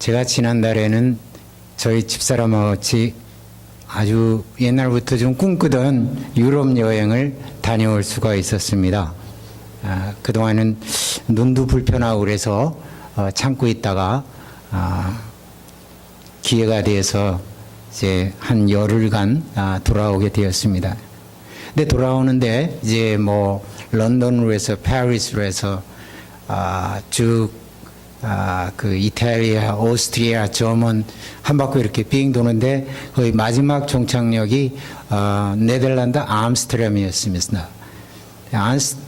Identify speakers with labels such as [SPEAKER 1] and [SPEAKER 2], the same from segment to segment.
[SPEAKER 1] 제가 지난달에는 저희 집사람하고 같이 아주 옛날부터 좀 꿈꾸던 유럽 여행을 다녀올 수가 있었습니다. 그동안은 눈도 불편하고 그래서 참고 있다가 기회가 돼서 이제 한 열흘간 돌아오게 되었습니다. 근데 돌아오는데 이제 뭐 런던으로 해서 파리스로 해서 쭉 그 이탈리아, 오스트리아, 저먼 한 바퀴 이렇게 빙 도는데 거의 마지막 종착역이 네덜란드 암스테르담이었습니다.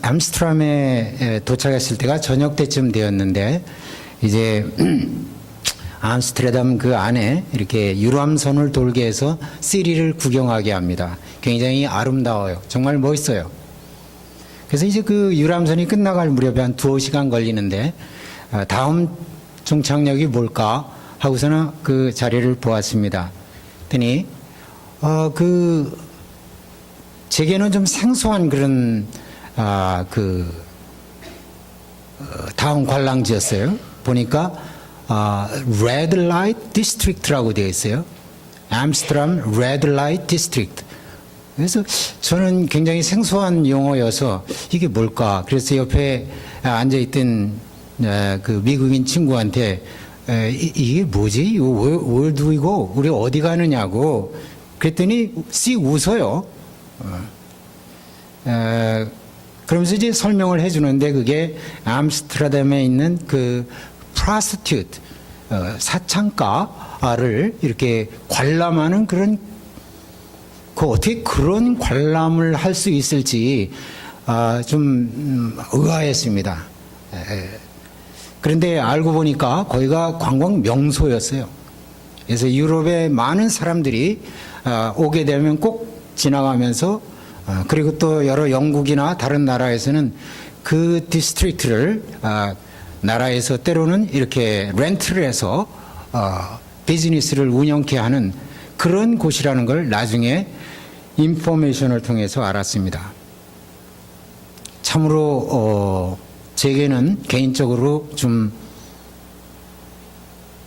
[SPEAKER 1] 암스테르담에 도착했을 때가 저녁 때쯤 되었는데 이제 암스테르담 그 안에 이렇게 유람선을 돌게 해서 시리를 구경하게 합니다. 굉장히 아름다워요. 정말 멋있어요. 그래서 이제 그 유람선이 끝나갈 무렵에 한 2시간 걸리는데 다음 종착역이 뭘까 하고서는 그 자리를 보았습니다. 그랬더니 제게는 좀 생소한 그런 다음 관람지였어요. 보니까 Red Light District라고 되어 있어요. 암스테르담 Red Light District. 그래서 저는 굉장히 생소한 용어여서 이게 뭘까? 그래서 옆에 앉아있던 그 미국인 친구한테 이게 뭐지? 월드이고 우리 어디 가느냐고 그랬더니 씩 웃어요. 그러면서 이제 설명을 해주는데 그게 암스테르담에 있는 그 프로스티튜트 사창가를 이렇게 관람하는 그런 어떻게 그런 관람을 할 수 있을지 좀 의아했습니다. 그런데 알고 보니까 거기가 관광 명소였어요. 그래서 유럽에 많은 사람들이 오게 되면 꼭 지나가면서 그리고 또 여러 영국이나 다른 나라에서는 그 디스트릭트를 나라에서 때로는 이렇게 렌트를 해서 비즈니스를 운영케 하는 그런 곳이라는 걸 나중에 인포메이션을 통해서 알았습니다. 참으로 제게는 개인적으로 좀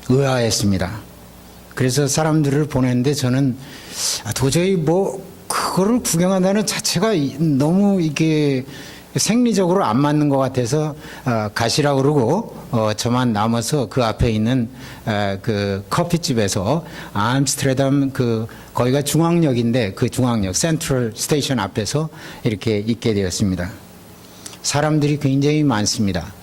[SPEAKER 1] 의아했습니다. 그래서 사람들을 보냈는데 저는 도저히 뭐 그거를 구경한다는 자체가 너무 이게 생리적으로 안 맞는 것 같아서 가시라고 그러고 저만 남아서 그 앞에 있는 그 커피집에서 암스테르담 거기가 중앙역인데 그 중앙역 센트럴 스테이션 앞에서 이렇게 있게 되었습니다. 사람들이 굉장히 많습니다.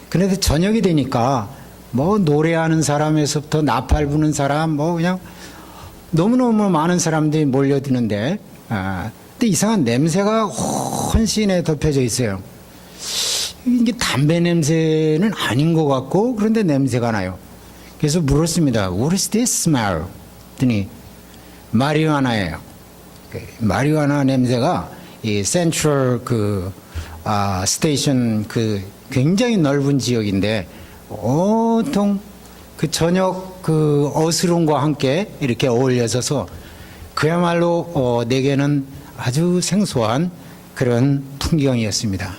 [SPEAKER 1] 그런데 저녁이 되니까 뭐 노래하는 사람에서부터 나팔 부는 사람 뭐 그냥 너무너무 많은 사람들이 몰려드는데 근데 이상한 냄새가 혼신에 덮여져 있어요. 이게 담배 냄새는 아닌 것 같고 그런데 냄새가 나요. 그래서 물었습니다. What is this smell? 그랬더니 마리화나예요. 마리화나 냄새가 이 센트럴 스테이션 굉장히 넓은 지역인데 온통 그 저녁 어스름과 함께 이렇게 어울려져서 그야말로 내게는 아주 생소한 그런 풍경이었습니다.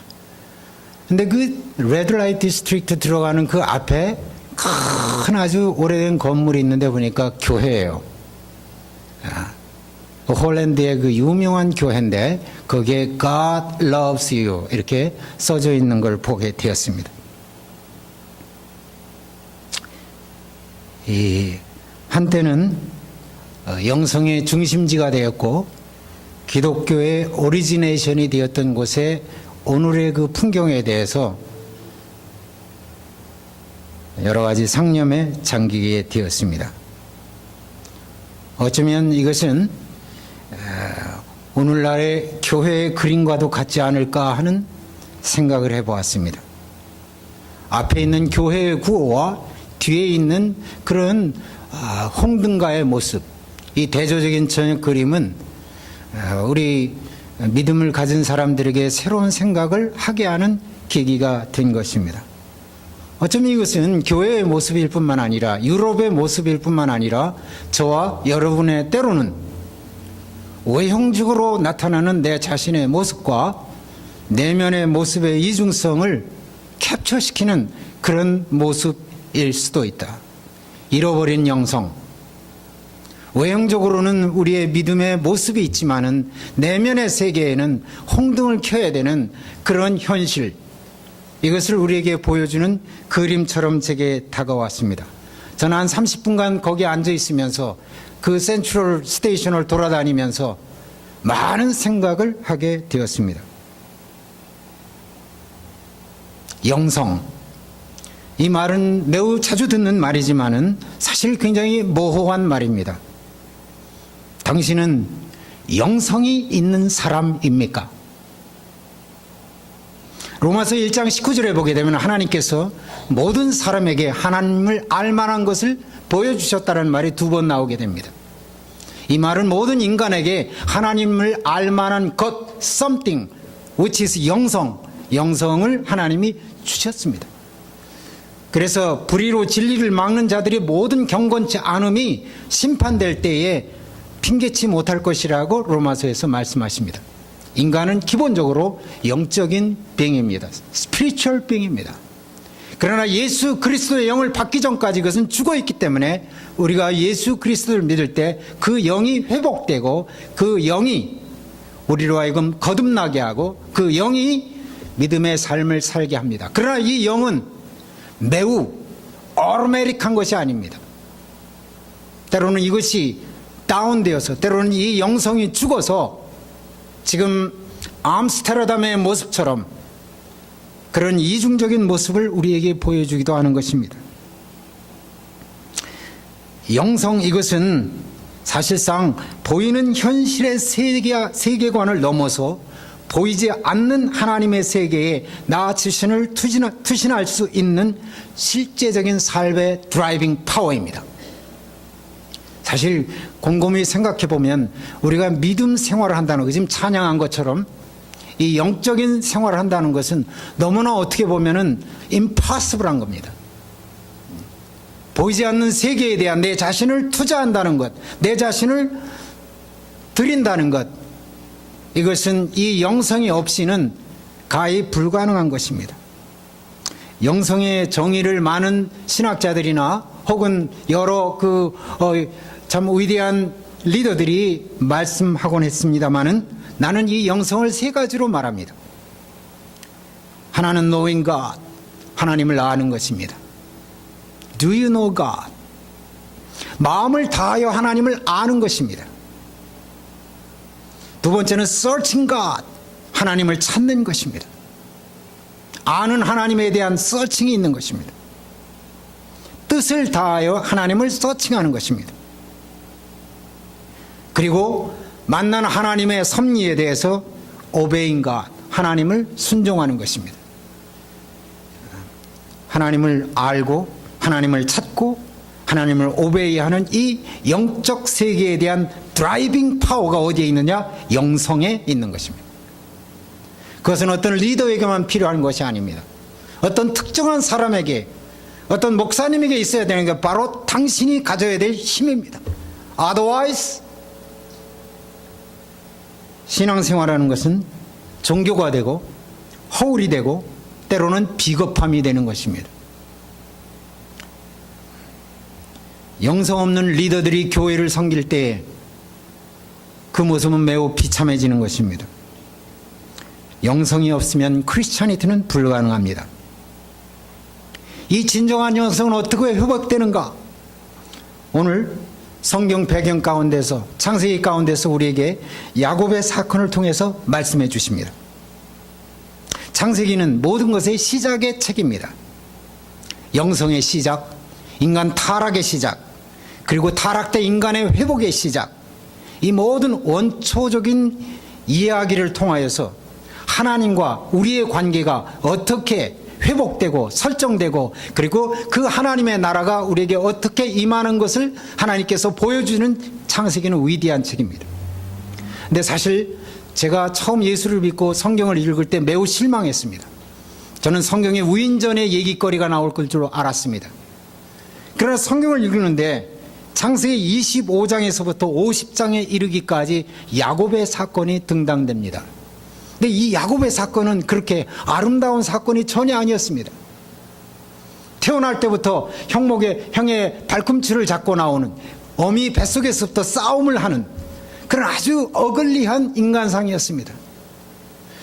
[SPEAKER 1] 근데 그 레드라이트 디스트릭트 들어가는 그 앞에 큰 아주 오래된 건물이 있는데 보니까 교회예요. 홀랜드의 그 유명한 교회인데 거기에 God loves you 이렇게 써져 있는 걸 보게 되었습니다. 한때는 영성의 중심지가 되었고 기독교의 오리지네이션이 되었던 곳에 오늘의 그 풍경에 대해서 여러 가지 상념에 잠기게 되었습니다. 어쩌면 이것은 오늘날의 교회의 그림과도 같지 않을까 하는 생각을 해보았습니다. 앞에 있는 교회의 구호와 뒤에 있는 그런 홍등가의 모습, 이 대조적인 저녁 그림은 우리 믿음을 가진 사람들에게 새로운 생각을 하게 하는 계기가 된 것입니다. 어쩌면 이것은 교회의 모습일 뿐만 아니라 유럽의 모습일 뿐만 아니라 저와 여러분의 때로는 외형적으로 나타나는 내 자신의 모습과 내면의 모습의 이중성을 캡처시키는 그런 모습 홍등일 수도 있다. 잃어버린 영성. 외형적으로는 우리의 믿음의 모습이 있지만은 내면의 세계에는 홍등을 켜야 되는 그런 현실, 이것을 우리에게 보여주는 그림처럼 제게 다가왔습니다. 저는 한 30분간 거기에 앉아 있으면서 그 센트럴 스테이션을 돌아다니면서 많은 생각을 하게 되었습니다. 영성. 이 말은 매우 자주 듣는 말이지만은 사실 굉장히 모호한 말입니다. 당신은 영성이 있는 사람입니까? 로마서 1장 19절에 보게 되면 하나님께서 모든 사람에게 하나님을 알만한 것을 보여주셨다는 말이 2번 나오게 됩니다. 이 말은 모든 인간에게 하나님을 알만한 것, something, which is 영성을 하나님이 주셨습니다. 그래서 불의로 진리를 막는 자들이 모든 경건치 않음이 심판될 때에 핑계치 못할 것이라고 로마서에서 말씀하십니다. 인간은 기본적으로 영적인 being입니다. spiritual being입니다. 그러나 예수 그리스도의 영을 받기 전까지 그것은 죽어 있기 때문에 우리가 예수 그리스도를 믿을 때 그 영이 회복되고 그 영이 우리로 하여금 거듭나게 하고 그 영이 믿음의 삶을 살게 합니다. 그러나 이 영은 매우 어르메릭한 것이 아닙니다. 때로는 이것이 다운되어서, 때로는 이 영성이 죽어서 지금 암스테르담의 모습처럼 그런 이중적인 모습을 우리에게 보여주기도 하는 것입니다. 영성, 이것은 사실상 보이는 현실의 세계관을 넘어서 보이지 않는 하나님의 세계에 나 자신을 투신할 수 있는 실제적인 삶의 드라이빙 파워입니다. 사실 곰곰이 생각해 보면 우리가 믿음 생활을 한다는 거, 지금 찬양한 것처럼 이 영적인 생활을 한다는 것은 너무나 어떻게 보면은 impossible한 겁니다. 보이지 않는 세계에 대한 내 자신을 투자한다는 것, 내 자신을 드린다는 것, 이것은 이 영성이 없이는 가히 불가능한 것입니다. 영성의 정의를 많은 신학자들이나 혹은 여러 참 위대한 리더들이 말씀하곤 했습니다마는 나는 이 영성을 3가지로 말합니다. 하나는 knowing God, 하나님을 아는 것입니다. Do you know God? 마음을 다하여 하나님을 아는 것입니다. 2번째는 searching God, 하나님을 찾는 것입니다. 아는 하나님에 대한 서칭이 있는 것입니다. 뜻을 다하여 하나님을 서칭하는 것입니다. 그리고 만난 하나님의 섭리에 대해서 obeying God, 하나님을 순종하는 것입니다. 하나님을 알고 하나님을 찾고 하나님을 오베이하는 이 영적 세계에 대한 드라이빙 파워가 어디에 있느냐? 영성에 있는 것입니다. 그것은 어떤 리더에게만 필요한 것이 아닙니다. 어떤 특정한 사람에게, 어떤 목사님에게 있어야 되는 게 바로 당신이 가져야 될 힘입니다. Otherwise 신앙생활하는 것은 종교가 되고 허울이 되고 때로는 비겁함이 되는 것입니다. 영성 없는 리더들이 교회를 섬길 때 그 모습은 매우 비참해지는 것입니다. 영성이 없으면 크리스찬이티는 불가능합니다. 이 진정한 영성은 어떻게 회복되는가? 오늘 성경 배경 가운데서, 창세기 가운데서 우리에게 야곱의 사건을 통해서 말씀해 주십니다. 창세기는 모든 것의 시작의 책입니다. 영성의 시작, 인간 타락의 시작, 그리고 타락된 인간의 회복의 시작, 이 모든 원초적인 이야기를 통하여서 하나님과 우리의 관계가 어떻게 회복되고 설정되고 그리고 그 하나님의 나라가 우리에게 어떻게 임하는 것을 하나님께서 보여주는 창세기는 위대한 책입니다. 근데 사실 제가 처음 예수를 믿고 성경을 읽을 때 매우 실망했습니다. 저는 성경에 우인전의 얘기거리가 나올 줄 알았습니다. 그러나 성경을 읽는데 창세기 25장에서부터 50장에 이르기까지 야곱의 사건이 등장됩니다. 근데 이 야곱의 사건은 그렇게 아름다운 사건이 전혀 아니었습니다. 태어날 때부터 형의 발꿈치를 잡고 나오는, 어미 뱃속에서부터 싸움을 하는 그런 아주 어글리한 인간상이었습니다.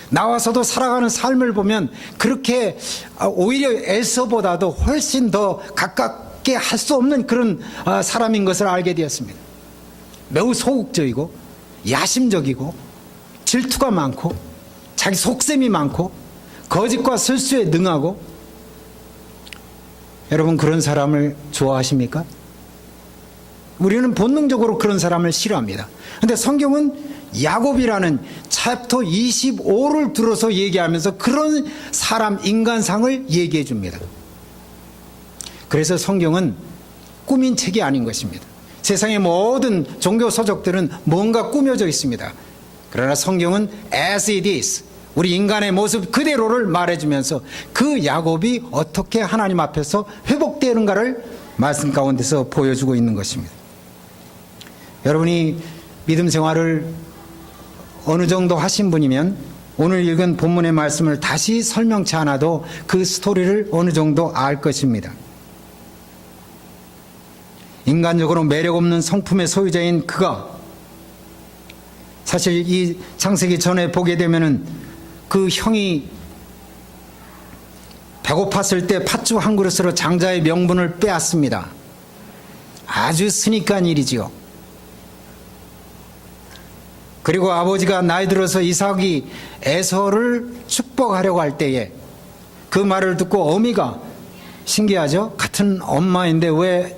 [SPEAKER 1] 나와서도 살아가는 삶을 보면 그렇게 오히려 에서보다도 훨씬 더 가깝게 할 수 없는 그런 사람인 것을 알게 되었습니다. 매우 소극적이고 야심적이고 질투가 많고 자기 속셈이 많고 거짓과 실수에 능하고. 여러분, 그런 사람을 좋아하십니까? 우리는 본능적으로 그런 사람을 싫어합니다. 그런데 성경은 야곱이라는 챕터 25를 들어서 얘기하면서 그런 사람, 인간상을 얘기해 줍니다. 그래서 성경은 꾸민 책이 아닌 것입니다. 세상의 모든 종교 서적들은 뭔가 꾸며져 있습니다. 그러나 성경은 as it is, 우리 인간의 모습 그대로를 말해주면서 그 야곱이 어떻게 하나님 앞에서 회복되는가를 말씀 가운데서 보여주고 있는 것입니다. 여러분이 믿음 생활을 어느 정도 하신 분이면 오늘 읽은 본문의 말씀을 다시 설명치 않아도 그 스토리를 어느 정도 알 것입니다. 인간적으로 매력 없는 성품의 소유자인 그가, 사실 이 창세기 전에 보게 되면은 그 형이 배고팠을 때 팥죽 한 그릇으로 장자의 명분을 빼앗습니다. 아주 스니크한 일이지요. 그리고 아버지가 나이 들어서 이삭이 에서를 축복하려고 할 때에 그 말을 듣고 어미가, 신기하죠? 같은 엄마인데 왜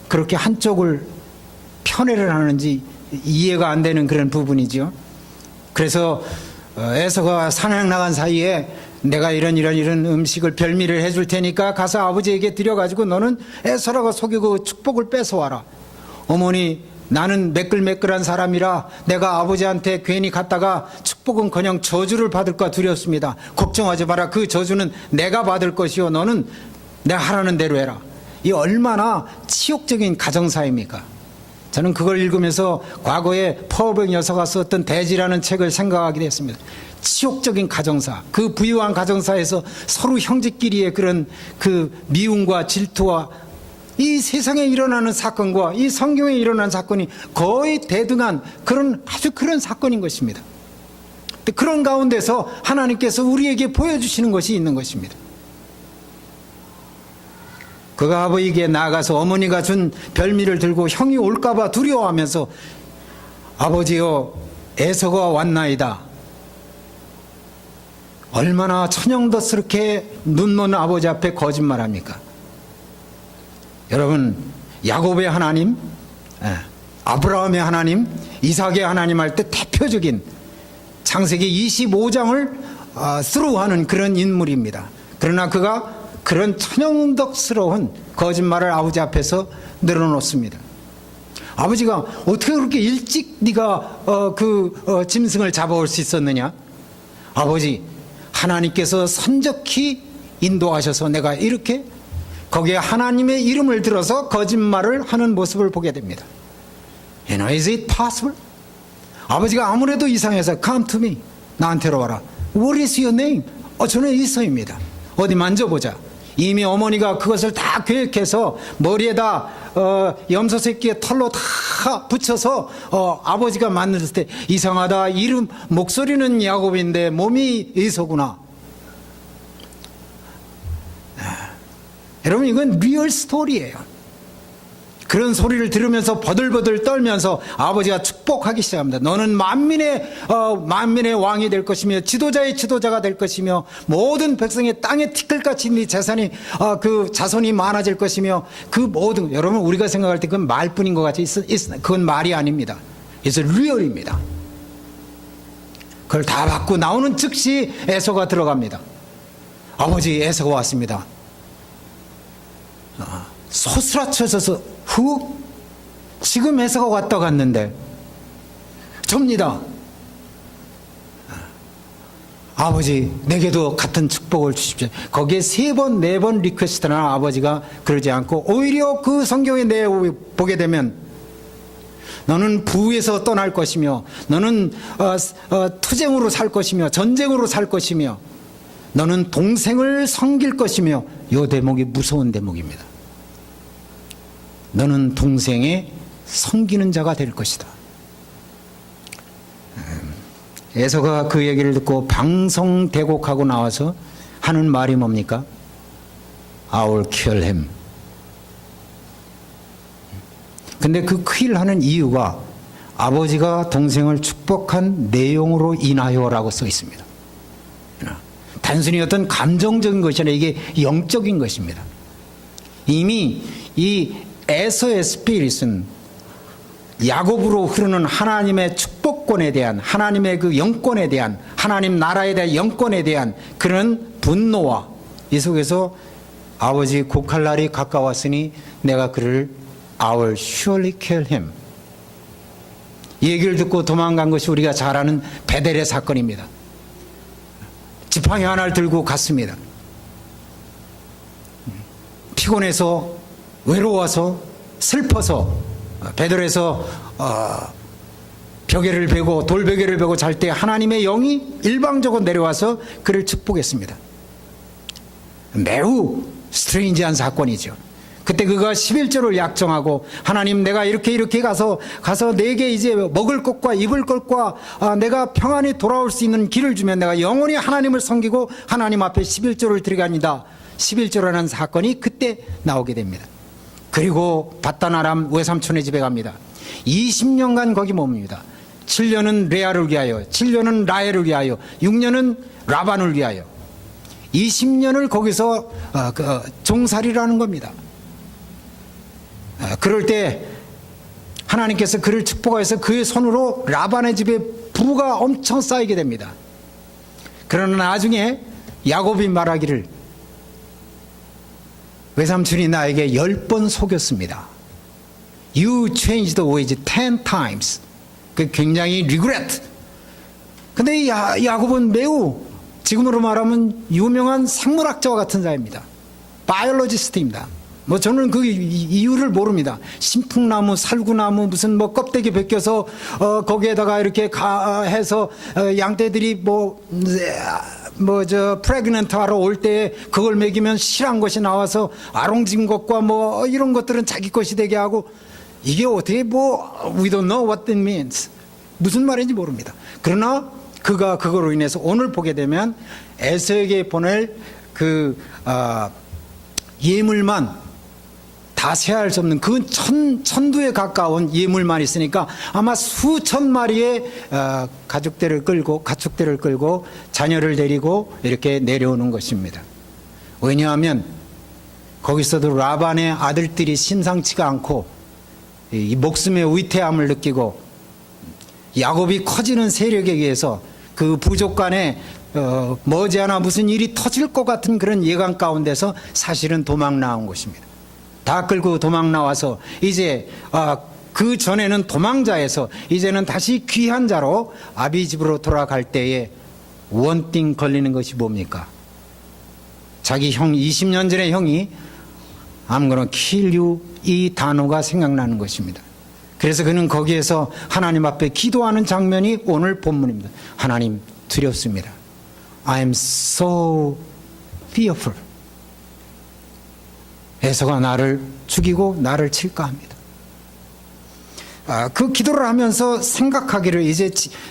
[SPEAKER 1] 그렇게 한쪽을 편애를 하는지 이해가 안 되는 그런 부분이죠. 그래서 에서가 사냥 나간 사이에 내가 이런 음식을 별미를 해줄 테니까 가서 아버지에게 드려가지고 너는 에서라고 속이고 축복을 뺏어와라. 어머니, 나는 매끌매끌한 사람이라 내가 아버지한테 괜히 갔다가 축복은커녕 저주를 받을까 두렵습니다. 걱정하지 마라. 그 저주는 내가 받을 것이요, 너는 내가 하라는 대로 해라. 이 얼마나 치욕적인 가정사입니까? 저는 그걸 읽으면서 과거에 퍼블 여사가 썼던 대지라는 책을 생각하게 됐습니다. 치욕적인 가정사, 그 부유한 가정사에서 서로 형제끼리의 그런 그 미움과 질투와 이 세상에 일어나는 사건과 이 성경에 일어난 사건이 거의 대등한 아주 그런 사건인 것입니다. 그런 가운데서 하나님께서 우리에게 보여주시는 것이 있는 것입니다. 그가 아버지에게 나아가서 어머니가 준 별미를 들고 형이 올까봐 두려워하면서 아버지여, 에서가 왔나이다. 얼마나 천연덕스럽게 눈먼 아버지 앞에 거짓말합니까? 여러분, 야곱의 하나님, 아브라함의 하나님, 이삭의 하나님 할 때 대표적인 창세기 25장을 스루하는 그런 인물입니다. 그러나 그가 그런 천연덕스러운 거짓말을 아버지 앞에서 늘어놓습니다. 아버지가 어떻게 그렇게 일찍 네가 짐승을 잡아올 수 있었느냐? 아버지, 하나님께서 선적히 인도하셔서 내가 이렇게, 거기에 하나님의 이름을 들어서 거짓말을 하는 모습을 보게 됩니다. Is it possible? 아버지가 아무래도 이상해서 come to me, 나한테로 와라. What is your name? 저는 이서입니다. 어디 만져보자. 이미 어머니가 그것을 다 계획해서 머리에다 염소 새끼의 털로 다 붙여서 아버지가 만났을 때, 이상하다, 이름 목소리는 야곱인데 몸이 에서구나. 여러분, 이건 리얼 스토리예요. 그런 소리를 들으면서 버들버들 떨면서 아버지가 축복하기 시작합니다. 너는 만민의 왕이 될 것이며 지도자의 지도자가 될 것이며 모든 백성의 땅에 티끌같이 네 재산이 그 자손이 많아질 것이며 그 모든, 여러분, 우리가 생각할 때 그건 말뿐인 것 같이 그건 말이 아닙니다. 이것은 리얼입니다. 그걸 다 받고 나오는 즉시 에서가 들어갑니다. 아버지, 에서가 왔습니다. 소스라쳐져서 지금 에서가 왔다 갔는데 접니다. 아버지, 내게도 같은 축복을 주십시오. 거기에 3번, 4번 리퀘스트나 아버지가 그러지 않고 오히려 그 성경의 내용을 보게 되면 너는 부에서 떠날 것이며 너는 투쟁으로 살 것이며 전쟁으로 살 것이며 너는 동생을 섬길 것이며, 이 대목이 무서운 대목입니다. 너는 동생의 섬기는 자가 될 것이다. 에서가 그 얘기를 듣고 방성대곡하고 나와서 하는 말이 뭡니까? I will kill him. 근데 그 kill 하는 이유가 아버지가 동생을 축복한 내용으로 인하여라고 써 있습니다. 단순히 어떤 감정적인 것이 아니라 이게 영적인 것입니다. 이미 이 에서의 스피릿은 야곱으로 흐르는 하나님의 축복권에 대한, 하나님의 그 영권에 대한, 하나님 나라에 대한 영권에 대한 그런 분노와 이 속에서 아버지 곡할 날이 가까웠으니 내가 그를 I will surely kill him. 이 얘기를 듣고 도망간 것이 우리가 잘 아는 베델의 사건입니다. 지팡이 하나를 들고 갔습니다. 피곤해서, 외로워서, 슬퍼서 베델에서 벽에를 베고 돌베개를 베고 잘 때 하나님의 영이 일방적으로 내려와서 그를 축복했습니다. 매우 스트레인지한 사건이죠. 그때 그가 11조를 약정하고 하나님 내가 이렇게 가서 내게 이제 먹을 것과 입을 것과 내가 평안히 돌아올 수 있는 길을 주면 내가 영원히 하나님을 섬기고 하나님 앞에 11조를 드리갑니다. 11조라는 사건이 그때 나오게 됩니다. 그리고 바단 아람 외삼촌의 집에 갑니다. 20년간 거기 머뭅니다. 7년은 레아를 위하여, 7년은 라헬을 위하여, 6년은 라반을 위하여 20년을 거기서 종살이라는 겁니다. 그럴 때 하나님께서 그를 축복하여서 그의 손으로 라반의 집에 부가 엄청 쌓이게 됩니다. 그러나 나중에 야곱이 말하기를 외삼촌이 나에게 10번 속였습니다. You changed the ways 10 times. 그 굉장히 regret. 근데 야곱은 매우 지금으로 말하면 유명한 생물학자와 같은 자입니다. 바이올로지스트입니다. 뭐 저는 그 이유를 모릅니다. 신풍나무, 살구나무 무슨 뭐 껍데기 벗겨서 거기에다가 이렇게 해서 양떼들이 프레그넌트 하러 올 때 그걸 먹이면 실한 것이 나와서 아롱진 것과 뭐 이런 것들은 자기 것이 되게 하고 이게 어떻게 we don't know what that means. 무슨 말인지 모릅니다. 그러나 그가 그거로 인해서 오늘 보게 되면 에서에게 보낼 그 예물만 다 세할 수 없는 그 천두에 가까운 예물만 있으니까 아마 수천 마리의 가축대를 끌고 자녀를 데리고 이렇게 내려오는 것입니다. 왜냐하면 거기서도 라반의 아들들이 심상치가 않고 이 목숨의 위태함을 느끼고 야곱이 커지는 세력에 의해서 그 부족 간에 머지않아 무슨 일이 터질 것 같은 그런 예감 가운데서 사실은 도망 나온 것입니다. 다 끌고 도망 나와서 이제 그 전에는 도망자에서 이제는 다시 귀한 자로 아비 집으로 돌아갈 때에 원띵 걸리는 것이 뭡니까? 자기 형 20년 전에 형이 I'm gonna kill you 이 단어가 생각나는 것입니다. 그래서 그는 거기에서 하나님 앞에 기도하는 장면이 오늘 본문입니다. 하나님 두렵습니다. I am so fearful. 에서가 나를 죽이고 나를 칠까 합니다. 그 기도를 하면서 생각하기를 이제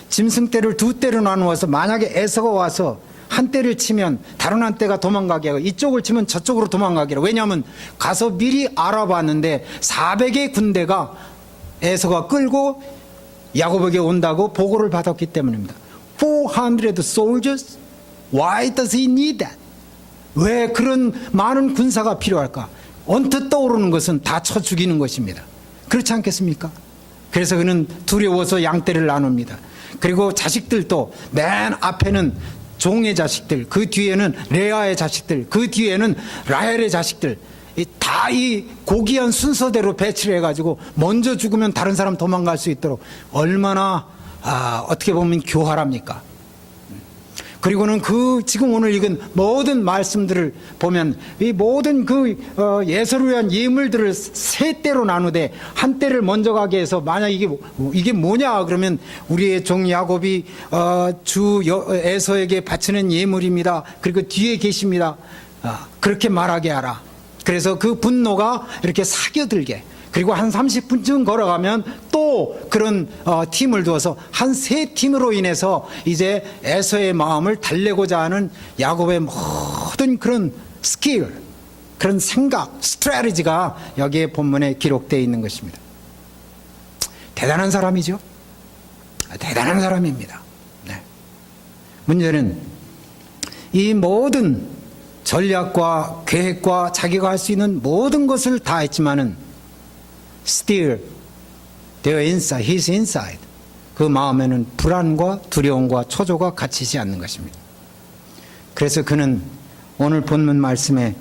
[SPEAKER 1] 짐승떼를 두 떼로 나누어서 만약에 에서가 와서 한 떼를 치면 다른 한 떼가 도망가게 하고 이쪽을 치면 저쪽으로 도망가게 하고 왜냐하면 가서 미리 알아봤는데 400의 군대가 에서가 끌고 야곱에게 온다고 보고를 받았기 때문입니다. 400 soldiers? Why does he need that? 왜 그런 많은 군사가 필요할까? 언뜻 떠오르는 것은 다 쳐 죽이는 것입니다. 그렇지 않겠습니까? 그래서 그는 두려워서 양떼를 나눕니다. 그리고 자식들도 맨 앞에는 종의 자식들, 그 뒤에는 레아의 자식들, 그 뒤에는 라헬의 자식들, 다 이 고귀한 순서대로 배치를 해가지고 먼저 죽으면 다른 사람 도망갈 수 있도록 얼마나 어떻게 보면 교활합니까? 그리고는 지금 오늘 읽은 모든 말씀들을 보면 이 모든 예서를 위한 예물들을 세 때로 나누되 한 때를 먼저 가게 해서 만약 이게 뭐냐 그러면 우리의 종 야곱이 주 에서에게 바치는 예물입니다. 그리고 뒤에 계십니다. 그렇게 말하게 하라. 그래서 그 분노가 이렇게 사겨들게. 그리고 한 30분쯤 걸어가면 또 그런 팀을 두어서 한 세 팀으로 인해서 이제 에서의 마음을 달래고자 하는 야곱의 모든 그런 스킬, 그런 생각, 스트래티지가 여기에 본문에 기록되어 있는 것입니다. 대단한 사람이죠. 대단한 사람입니다. 네. 문제는 이 모든 전략과 계획과 자기가 할 수 있는 모든 것을 다 했지만은 still their inside, his inside. 그 마음에는 불안과 두려움과 초조가 갇히지 않는 것입니다. 그래서 그는 오늘 본문 말씀에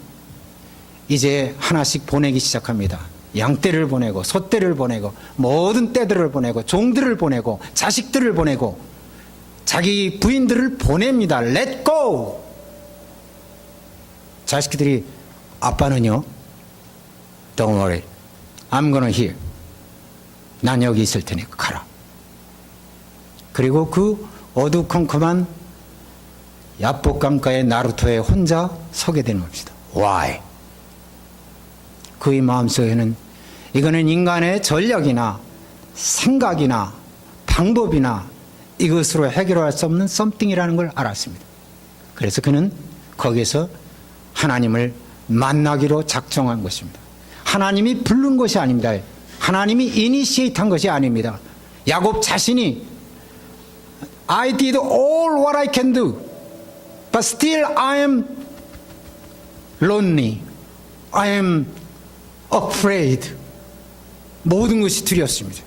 [SPEAKER 1] 이제 하나씩 보내기 시작합니다. 양떼를 보내고 소떼를 보내고 모든 떼들을 보내고 종들을 보내고 자식들을 보내고 자기 부인들을 보냅니다. Let go! 자식들이 아빠는요? Don't worry. I'm gonna hear. 난 여기 있을 테니까 가라. 그리고 그 어두컴컴한 야복강가의 나루토에 혼자 서게 되는 겁니다. Why? 그의 마음속에는 이거는 인간의 전략이나 생각이나 방법이나 이것으로 해결할 수 없는 something이라는 걸 알았습니다. 그래서 그는 거기에서 하나님을 만나기로 작정한 것입니다. 하나님이 부른 것이 아닙니다. 하나님이 이니시에이트한 것이 아닙니다. 야곱 자신이 I did all what I can do, but still I am lonely. I am afraid. 모든 것이 두렵습니다.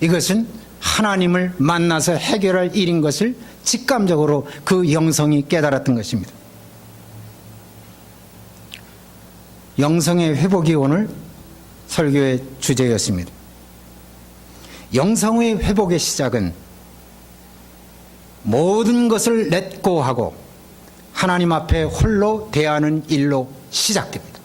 [SPEAKER 1] 이것은 하나님을 만나서 해결할 일인 것을 직감적으로 그 영성이 깨달았던 것입니다. 영성의 회복이 오늘 설교의 주제였습니다. 영성의 회복의 시작은 모든 것을 렛고하고 하나님 앞에 홀로 대하는 일로 시작됩니다.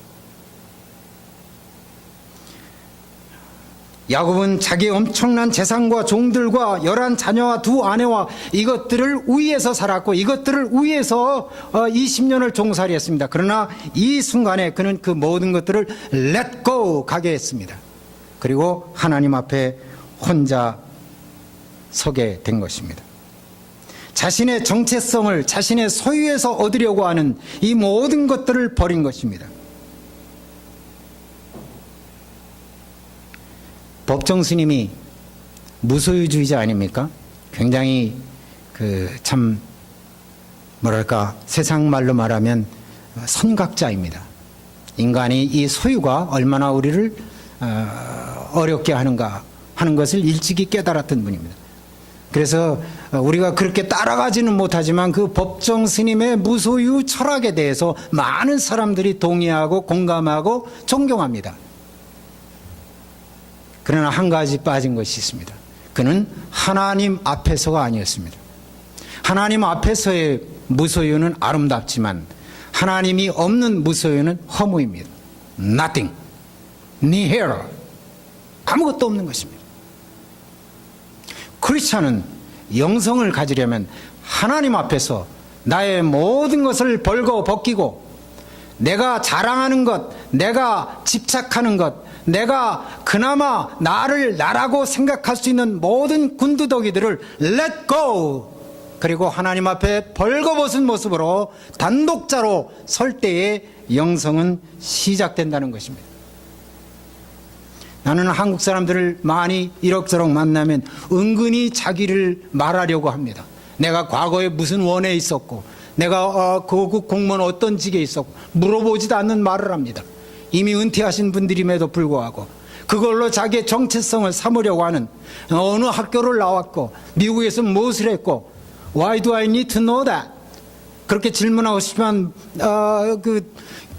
[SPEAKER 1] 야곱은 자기의 엄청난 재산과 종들과 11 자녀와 2 아내와 이것들을 위해서 살았고 이것들을 위해서 20년을 종살이했습니다. 그러나 이 순간에 그는 그 모든 것들을 let go 가게 했습니다. 그리고 하나님 앞에 혼자 서게 된 것입니다. 자신의 정체성을 자신의 소유에서 얻으려고 하는 이 모든 것들을 버린 것입니다. 법정 스님이 무소유주의자 아닙니까? 굉장히 참 뭐랄까 세상 말로 말하면 선각자입니다. 인간이 이 소유가 얼마나 우리를 어렵게 하는가 하는 것을 일찍이 깨달았던 분입니다. 그래서 우리가 그렇게 따라가지는 못하지만 그 법정 스님의 무소유 철학에 대해서 많은 사람들이 동의하고 공감하고 존경합니다. 그러나 한 가지 빠진 것이 있습니다. 그는 하나님 앞에서가 아니었습니다. 하나님 앞에서의 무소유는 아름답지만 하나님이 없는 무소유는 허무입니다. Nothing. nihil. 아무것도 없는 것입니다. 크리스찬은 영성을 가지려면 하나님 앞에서 나의 모든 것을 벌거 벗기고 내가 자랑하는 것, 내가 집착하는 것, 내가 그나마 나라고 생각할 수 있는 모든 군두더기들을 let go. 그리고 하나님 앞에 벌거벗은 모습으로 단독자로 설 때에 영성은 시작된다는 것입니다. 나는 한국 사람들을 많이 이럭저럭 만나면 은근히 자기를 말하려고 합니다. 내가 과거에 무슨 원에 있었고 내가 고급 공무원 어떤 직에 있었고 물어보지도 않는 말을 합니다. 이미 은퇴하신 분들임에도 불구하고 그걸로 자기의 정체성을 삼으려고 하는 어느 학교를 나왔고 미국에서 무엇을 했고 Why do I need to know that? 그렇게 질문하고 싶지만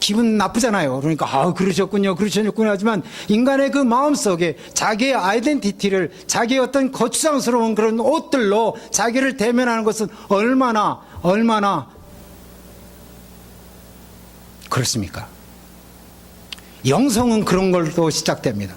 [SPEAKER 1] 기분 나쁘잖아요. 그러니까 그러셨군요 하지만 인간의 그 마음속에 자기의 아이덴티티를, 자기의 어떤 거추장스러운 그런 옷들로 자기를 대면하는 것은 얼마나 그렇습니까? 영성은 그런 걸로 시작됩니다.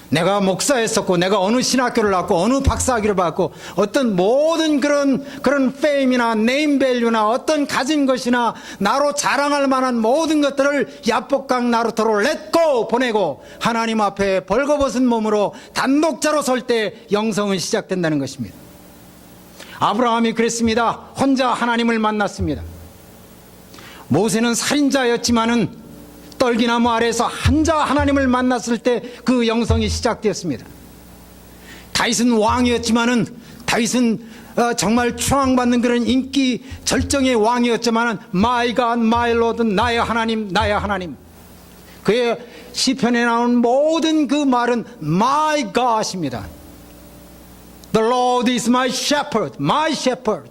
[SPEAKER 1] 내가 목사였었고, 내가 어느 신학교를 나왔고, 어느 박사학위를 받고, 어떤 모든 그런 페임이나 네임밸류나 어떤 가진 것이나 나로 자랑할 만한 모든 것들을 야복강 나루터로 렛고 보내고 하나님 앞에 벌거벗은 몸으로 단독자로 설 때 영성은 시작된다는 것입니다. 아브라함이 그랬습니다. 혼자 하나님을 만났습니다. 모세는 살인자였지만은 떨기나무 아래에서 한자 하나님을 만났을 때 그 영성이 시작되었습니다. 다윗은 왕이었지만은, 다윗은 정말 추앙받는 그런 인기 절정의 왕이었지만은 My God, My Lord, 나의 하나님, 나의 하나님. 그의 시편에 나온 모든 그 말은 My God입니다. The Lord is my shepherd, my shepherd.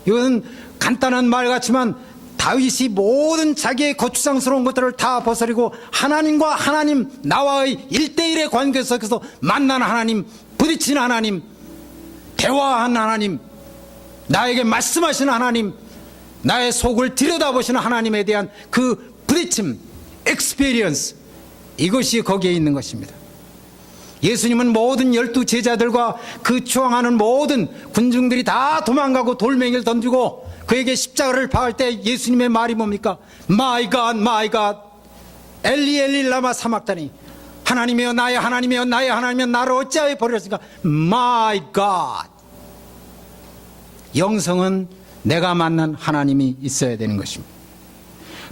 [SPEAKER 1] 이것은 간단한 말 같지만 다윗이 모든 자기의 거추장스러운 것들을 다 벗어버리고 하나님과 하나님, 나와의 1대1의 관계 속에서 만난 하나님, 부딪히는 하나님, 대화한 하나님, 나에게 말씀하시는 하나님, 나의 속을 들여다보시는 하나님에 대한 그 부딪힘, experience, 이것이 거기에 있는 것입니다. 예수님은 모든 12 제자들과 그 추앙하는 모든 군중들이 다 도망가고 돌멩이를 던지고 그에게 십자가를 박을 때 예수님의 말이 뭡니까? My God, my God, 엘리 엘리 라마 사막다니. 하나님이여 나의 하나님이여 나의 하나님이여 나를 어찌하여 버렸을까? My God. 영성은 내가 만난 하나님이 있어야 되는 것입니다.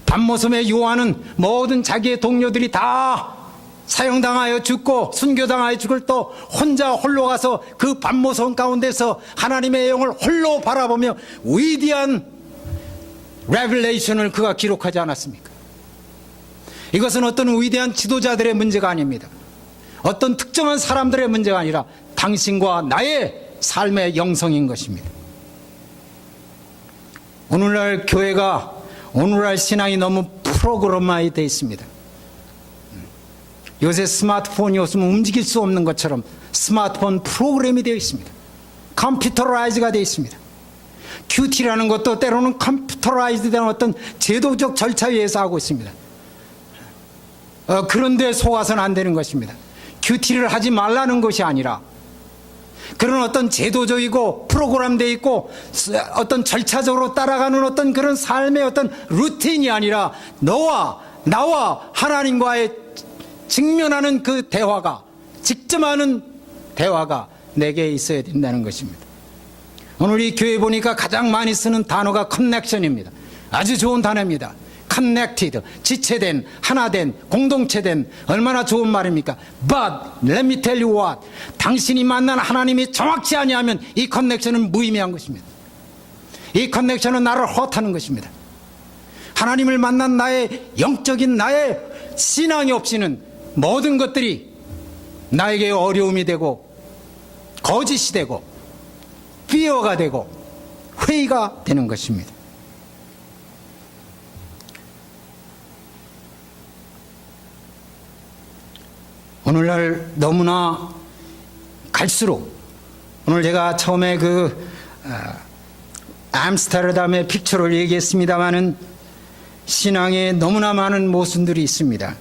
[SPEAKER 1] 밤모섬의 요한은 모든 자기의 동료들이 다 사형당하여 죽고 순교당하여 죽을 또 혼자 홀로 가서 그 밤모섬 가운데서 하나님의 영을 홀로 바라보며 위대한 레벨레이션을 그가 기록하지 않았습니까? 이것은 어떤 위대한 지도자들의 문제가 아닙니다. 어떤 특정한 사람들의 문제가 아니라 당신과 나의 삶의 영성인 것입니다. 오늘날 교회가, 오늘날 신앙이 너무 프로그램화되어 되어 있습니다. 요새 스마트폰이 없으면 움직일 수 없는 것처럼 스마트폰 프로그램이 되어 있습니다. 컴퓨터라이즈가 되어 있습니다. 큐티라는 것도 때로는 컴퓨터라이즈된 어떤 제도적 절차에 의해서 하고 있습니다. 그런데 속아서는 안 되는 것입니다. 큐티를 하지 말라는 것이 아니라 그런 어떤 제도적이고 프로그램되어 있고 어떤 절차적으로 따라가는 어떤 그런 삶의 어떤 루틴이 아니라 너와 나와 하나님과의 직면하는 그 대화가, 직접 하는 대화가 내게 있어야 된다는 것입니다. 오늘 이 교회 보니까 가장 많이 쓰는 단어가 커넥션입니다. 아주 좋은 단어입니다. connected, 지체된, 하나된, 공동체된, 얼마나 좋은 말입니까? But let me tell you what, 당신이 만난 하나님이 정확치 아니하면 이 커넥션은 무의미한 것입니다. 이 커넥션은 나를 허탄하는 것입니다. 하나님을 만난 나의 영적인 나의 신앙이 없이는 모든 것들이 나에게 어려움이 되고 거짓이 되고 fear가 되고 회의가 되는 것입니다. 오늘날 너무나 갈수록, 오늘 제가 처음에 암스테르담의 픽처를 얘기했습니다마는 신앙에 너무나 많은 모순들이 있습니다.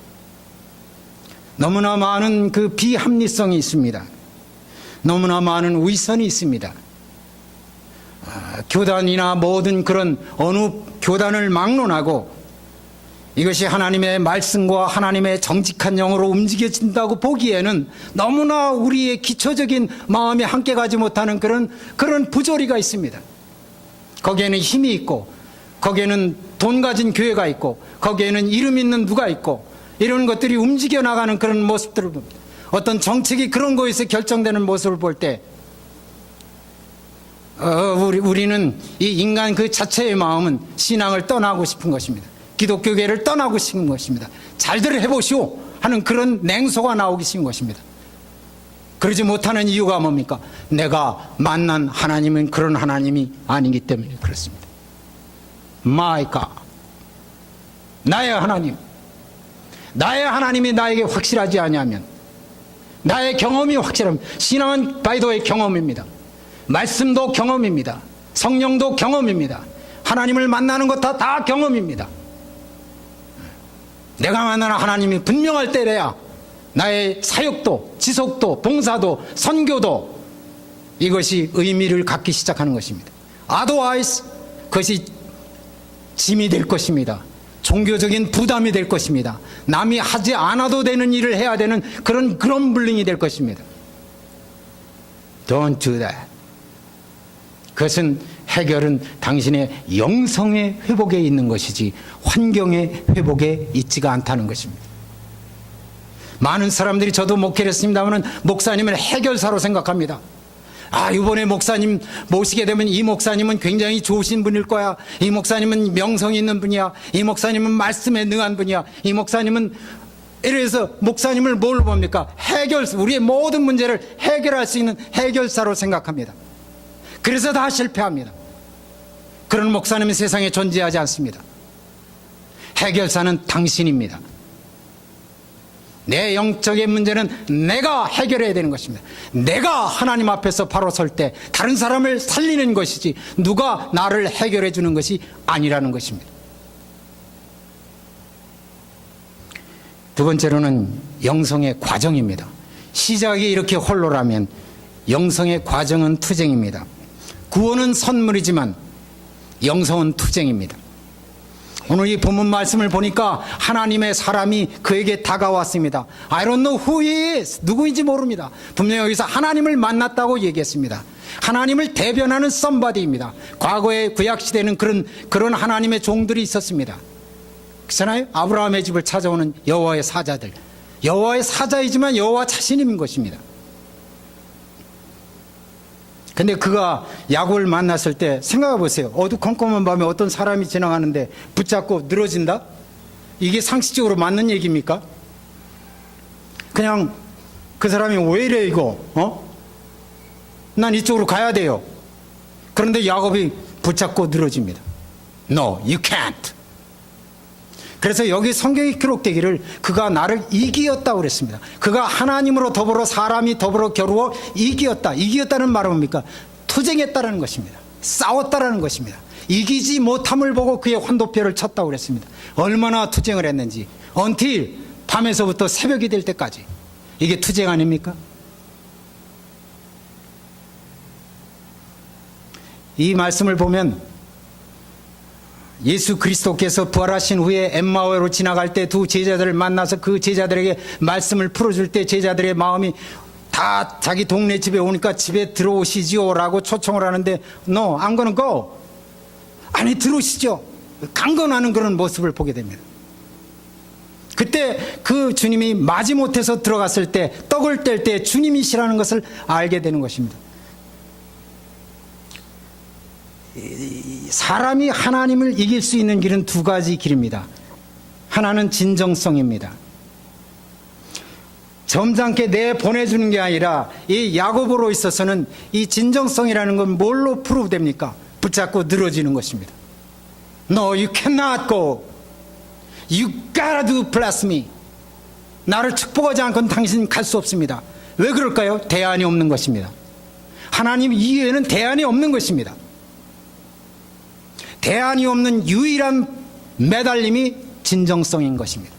[SPEAKER 1] 너무나 많은 그 비합리성이 있습니다. 너무나 많은 위선이 있습니다. 교단이나 모든 그런 어느 교단을 막론하고 이것이 하나님의 말씀과 하나님의 정직한 영으로 움직여진다고 보기에는 너무나 우리의 기초적인 마음이 함께 가지 못하는 그런 부조리가 있습니다. 거기에는 힘이 있고, 거기에는 돈 가진 교회가 있고, 거기에는 이름 있는 누가 있고, 이런 것들이 움직여 나가는 그런 모습들을 봅니다. 어떤 정책이 그런 거에서 결정되는 모습을 볼 때 우리는 이 인간 그 자체의 마음은 신앙을 떠나고 싶은 것입니다. 기독교계를 떠나고 싶은 것입니다. 잘들 해보시오 하는 그런 냉소가 나오기 쉬운 것입니다. 그러지 못하는 이유가 뭡니까? 내가 만난 하나님은 그런 하나님이 아니기 때문에 그렇습니다. My God, 나의 하나님. 나의 하나님이 나에게 확실하지 아니하면, 나의 경험이 확실하면, 신앙은 바이더의 경험입니다. 말씀도 경험입니다. 성령도 경험입니다. 하나님을 만나는 것 다 경험입니다. 내가 만나는 하나님이 분명할 때래야 나의 사역도, 지속도, 봉사도, 선교도 이것이 의미를 갖기 시작하는 것입니다. Otherwise 그것이 짐이 될 것입니다. 종교적인 부담이 될 것입니다. 남이 하지 않아도 되는 일을 해야 되는 그런 그럼블링이 될 것입니다. Don't do that. 그것은 해결은 당신의 영성의 회복에 있는 것이지 환경의 회복에 있지가 않다는 것입니다. 많은 사람들이, 저도 목회를 했습니다만 목사님을 해결사로 생각합니다. 이번에 목사님 모시게 되면 이 목사님은 굉장히 좋으신 분일 거야. 이 목사님은 명성이 있는 분이야. 이 목사님은 말씀에 능한 분이야. 이 목사님은, 이래서 목사님을 뭘로 봅니까? 해결사, 우리의 모든 문제를 해결할 수 있는 해결사로 생각합니다. 그래서 다 실패합니다. 그런 목사님은 세상에 존재하지 않습니다. 해결사는 당신입니다. 내 영적인 문제는 내가 해결해야 되는 것입니다. 내가 하나님 앞에서 바로 설 때 다른 사람을 살리는 것이지 누가 나를 해결해 주는 것이 아니라는 것입니다. 두 번째로는 영성의 과정입니다. 시작이 이렇게 홀로라면 영성의 과정은 투쟁입니다. 구원은 선물이지만 영성은 투쟁입니다. 오늘 이 본문 말씀을 보니까 하나님의 사람이 그에게 다가왔습니다. I don't know who he is. 누구인지 모릅니다. 분명히 여기서 하나님을 만났다고 얘기했습니다. 하나님을 대변하는 somebody입니다. 과거의 구약시대에는 그런 하나님의 종들이 있었습니다. 그렇잖아요? 아브라함의 집을 찾아오는 여호와의 사자들. 여호와의 사자이지만 여호와 자신인 것입니다. 근데 그가 야곱을 만났을 때 생각해 보세요. 어두컴컴한 밤에 어떤 사람이 지나가는데 붙잡고 늘어진다? 이게 상식적으로 맞는 얘기입니까? 그냥 그 사람이 왜 이래 이거? 난 이쪽으로 가야 돼요. 그런데 야곱이 붙잡고 늘어집니다. No, you can't. 그래서 여기 성경에 기록되기를 그가 나를 이기었다고 그랬습니다. 그가 하나님으로 더불어 사람이 더불어 겨루어 이기었다. 이기었다는 말은 뭡니까? 투쟁했다라는 것입니다. 싸웠다라는 것입니다. 이기지 못함을 보고 그의 환도표를 쳤다고 그랬습니다. 얼마나 투쟁을 했는지. until 밤에서부터 새벽이 될 때까지. 이게 투쟁 아닙니까? 이 말씀을 보면 예수 그리스도께서 부활하신 후에 엠마오로 지나갈 때 두 제자들을 만나서 그 제자들에게 말씀을 풀어줄 때 제자들의 마음이 다 자기 동네 집에 오니까 집에 들어오시지요 라고 초청을 하는데 No, I'm gonna go. 아니 들어오시죠. 강건하는 그런 모습을 보게 됩니다. 그때 그 주님이 마지못해서 들어갔을 때 떡을 뗄 때 주님이시라는 것을 알게 되는 것입니다. 사람이 하나님을 이길 수 있는 길은 두 가지 길입니다. 하나는 진정성입니다. 점잖게 내보내주는 게 아니라 이 야곱으로 있어서는 이 진정성이라는 건 뭘로 프루브됩니까? 붙잡고 늘어지는 것입니다. No, you cannot go. You gotta do bless me. 나를 축복하지 않고는 당신 갈 수 없습니다. 왜 그럴까요? 대안이 없는 것입니다. 하나님 이외에는 대안이 없는 것입니다. 대안이 없는 유일한 매달림이 진정성인 것입니다.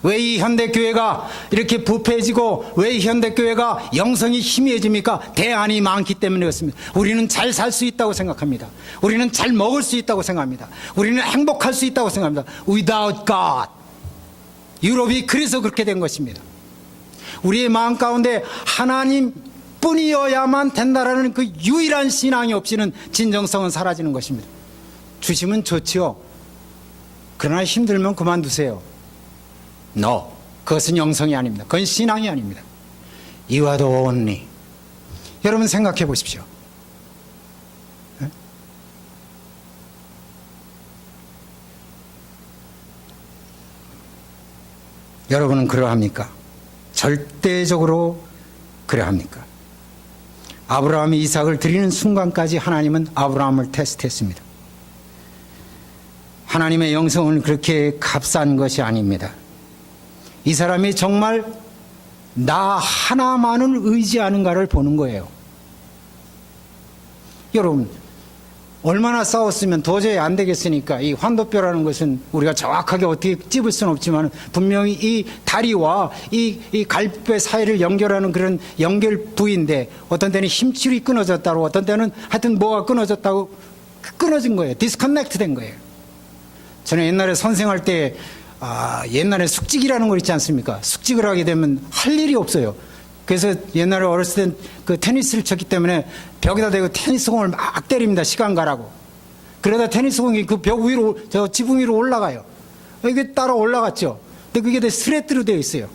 [SPEAKER 1] 왜 이 현대교회가 이렇게 부패해지고 왜 이 현대교회가 영성이 희미해집니까? 대안이 많기 때문에 그렇습니다. 우리는 잘 살 수 있다고 생각합니다. 우리는 잘 먹을 수 있다고 생각합니다. 우리는 행복할 수 있다고 생각합니다. Without God. 유럽이 그래서 그렇게 된 것입니다. 우리의 마음 가운데 하나님 뿐이어야만 된다라는 그 유일한 신앙이 없이는 진정성은 사라지는 것입니다. 주시면 좋지요. 그러나 힘들면 그만두세요. No, 그것은 영성이 아닙니다. 그건 신앙이 아닙니다. You are the only. 여러분 생각해 보십시오. 네? 여러분은 그러합니까? 절대적으로 그러합니까? 아브라함이 이삭을 드리는 순간까지 하나님은 아브라함을 테스트했습니다. 하나님의 영성은 그렇게 값싼 것이 아닙니다. 이 사람이 정말 나 하나만을 의지하는가를 보는 거예요. 여러분, 얼마나 싸웠으면 도저히 안 되겠으니까 이 환도뼈라는 것은 우리가 정확하게 어떻게 찝을 수는 없지만 분명히 이 다리와 이 갈뼈 사이를 연결하는 그런 연결 부위인데 어떤 때는 힘줄이 끊어졌다고 어떤 때는 하여튼 뭐가 끊어졌다고 끊어진 거예요. 디스커넥트 된 거예요. 저는 옛날에 선생할 때 옛날에 숙직이라는 거 있지 않습니까? 숙직을 하게 되면 할 일이 없어요. 그래서 옛날에 어렸을 때 그 테니스를 쳤기 때문에 벽에다 대고 테니스공을 막 때립니다. 시간 가라고. 그러다 테니스공이 그 벽 위로, 저 지붕 위로 올라가요. 이게 따라 올라갔죠. 근데 그게 스레트로 되어 있어요.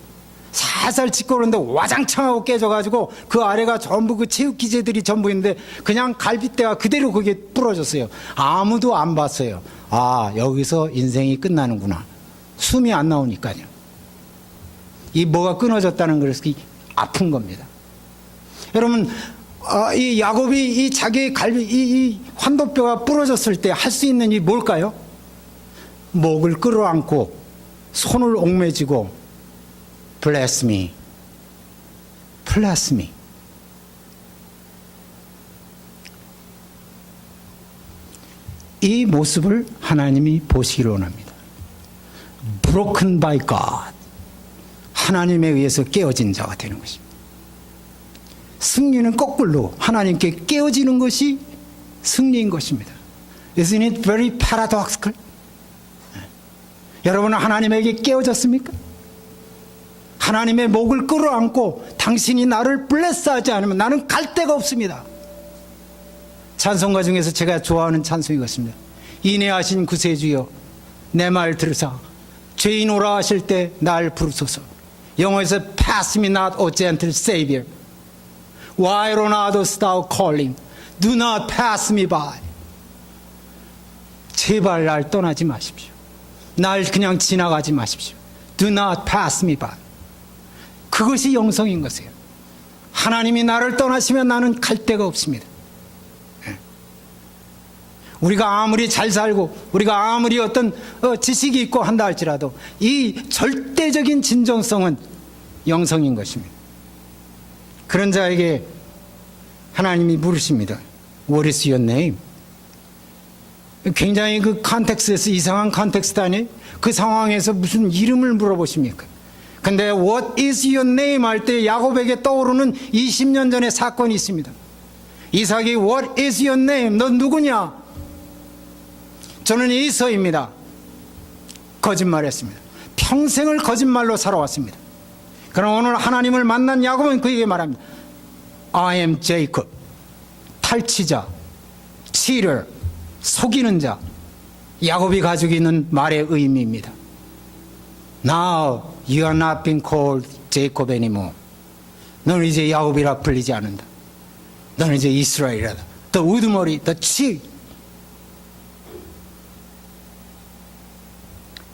[SPEAKER 1] 살살 짚고 그러는데 와장창하고 깨져가지고 그 아래가 전부 그 체육기재들이 전부 있는데 그냥 갈빗대가 그대로 그게 부러졌어요. 아무도 안 봤어요. 여기서 인생이 끝나는구나. 숨이 안 나오니까요. 이 뭐가 끊어졌다는 것이 아픈 겁니다. 여러분, 이 야곱이 이 자기의 이 환도뼈가 부러졌을 때 할 수 있는 일이 뭘까요? 목을 끌어안고 손을 옥매지고 Bless me, bless me. 이 모습을 하나님이 보시기를 원합니다. Broken by God. 하나님에 의해서 깨어진 자가 되는 것입니다. 승리는 거꾸로 하나님께 깨어지는 것이 승리인 것입니다. Isn't it very paradoxical? 여러분은 하나님에게 깨어졌습니까? 하나님의 목을 끌어안고 당신이 나를 블레스하지 않으면 나는 갈 데가 없습니다. 찬송가 중에서 제가 좋아하는 찬송이 것입니다. 인애하신 구세주여 내 말 들으사 죄인 오라 하실 때 날 부르소서. 영어에서 pass me not, O gentle Savior. While on others thou calling, do not pass me by. 제발 날 떠나지 마십시오. 날 그냥 지나가지 마십시오. Do not pass me by. 그것이 영성인 것이에요. 하나님이 나를 떠나시면 나는 갈 데가 없습니다. 우리가 아무리 잘 살고 우리가 아무리 어떤 지식이 있고 한다 할지라도 이 절대적인 진정성은 영성인 것입니다. 그런 자에게 하나님이 물으십니다. What is your name? 굉장히 그 컨텍스트에서 이상한 컨텍스트 아니에요? 그 상황에서 무슨 이름을 물어보십니까? 근데 What is your name? 할 때 야곱에게 떠오르는 20년 전의 사건이 있습니다. 이삭이 What is your name? 넌 누구냐? 저는 이서입니다. 거짓말했습니다. 평생을 거짓말로 살아왔습니다. 그러나 오늘 하나님을 만난 야곱은 그에게 말합니다. I am Jacob. 탈취자, cheater, 속이는 자. 야곱이 가지고 있는 말의 의미입니다. Now you are not being called Jacob anymore. 너는 이제 야곱이라 불리지 않는다. 너는 이제 이스라엘이다. The 우두머리, the cheat.